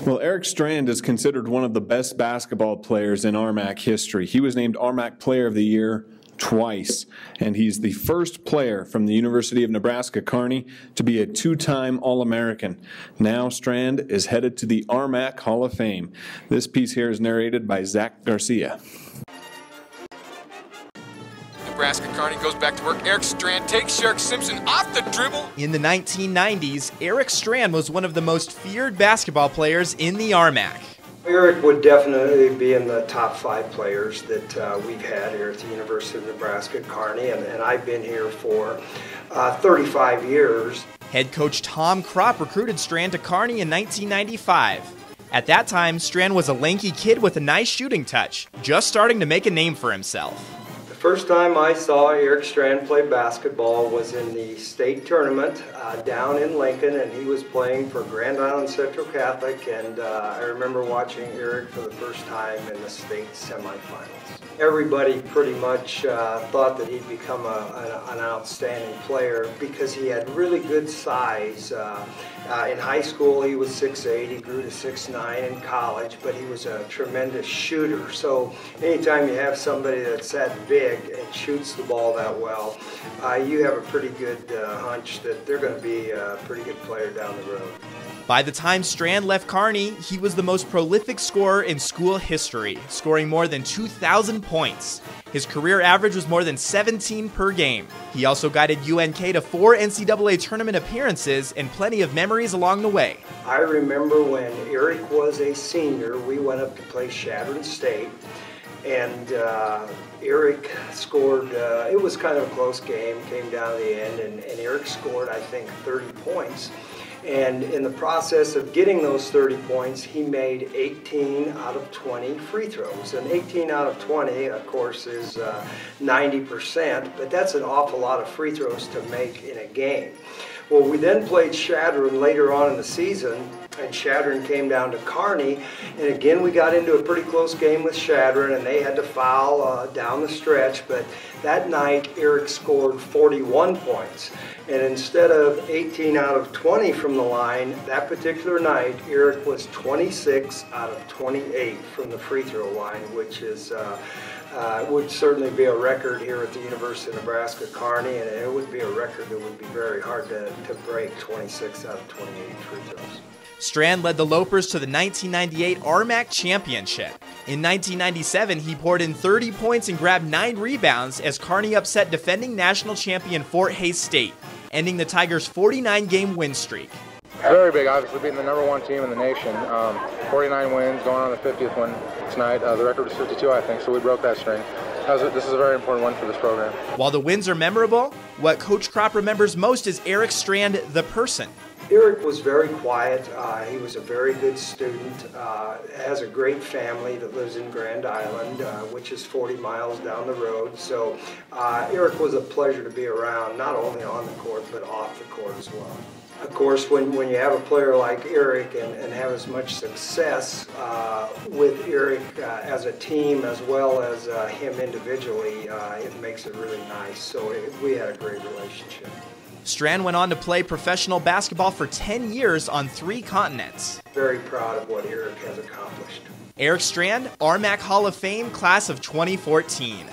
Well, Eric Strand is considered one of the best basketball players in RMAC history. He was named RMAC Player of the Year twice, and he's the first player from the University of Nebraska-Kearney to be a two-time All-American. Now Strand is headed to the RMAC Hall of Fame. This piece here is narrated by Zach Garcia. Nebraska-Kearney goes back to work. Eric Strand takes Shark Simpson off the dribble. In the 1990s, Eric Strand was one of the most feared basketball players in the RMAC. Eric would definitely be in the top 5 players that we've had here at the University of Nebraska-Kearney, and I've been here for 35 years. Head coach Tom Kropp recruited Strand to Kearney in 1995. At that time, Strand was a lanky kid with a nice shooting touch, just starting to make a name for himself. The first time I saw Eric Strand play basketball was in the state tournament down in Lincoln, and he was playing for Grand Island Central Catholic, and I remember watching Eric for the first time in the state semifinals. Everybody pretty much thought that he'd become an outstanding player because he had really good size. In high school he was 6'8", he grew to 6'9" in college, but he was a tremendous shooter. So anytime you have somebody that's that big and shoots the ball that well, you have a pretty good hunch that they're going to be a pretty good player down the road. By the time Strand left Kearney, he was the most prolific scorer in school history, scoring more than 2,000 points. His career average was more than 17 per game. He also guided UNK to 4 NCAA tournament appearances and plenty of memories along the way. I remember when Eric was a senior, we went up to play Chadron State, and Eric scored, it was kind of a close game, came down to the end, and Eric scored, I think, 30 points. And in the process of getting those 30 points, he made 18 out of 20 free throws. And 18 out of 20, of course, is 90%, but that's an awful lot of free throws to make in a game. Well, we then played Chadron later on in the season, and Chadron came down to Kearney, and again we got into a pretty close game with Chadron, and they had to foul down the stretch, but that night Eric scored 41 points. And instead of 18 out of 20 from the line, that particular night, Eric was 26 out of 28 from the free throw line, which is would certainly be a record here at the University of Nebraska-Kearney, and it would be a record that would be very hard to break, 26 out of 28 free throws. Strand led the Lopers to the 1998 RMAC Championship. In 1997, he poured in 30 points and grabbed 9 rebounds as Kearney upset defending national champion Fort Hays State, ending the Tigers' 49-game win streak. Very big, obviously being the #1 team in the nation. 49 wins, going on the 50th one tonight. The record was 52, I think, so we broke that string. This is a very important one for this program. While the wins are memorable, what Coach Kropp remembers most is Eric Strand, the person. Eric was very quiet. He was a very good student, has a great family that lives in Grand Island, which is 40 miles down the road. So Eric was a pleasure to be around, not only on the court, but off the court as well. Of course, when you have a player like Eric and have as much success with Eric as a team as well as him individually, it makes it really nice. So we had a great relationship. Strand went on to play professional basketball for 10 years on 3 continents. Very proud of what Eric has accomplished. Eric Strand, RMAC Hall of Fame, class of 2014.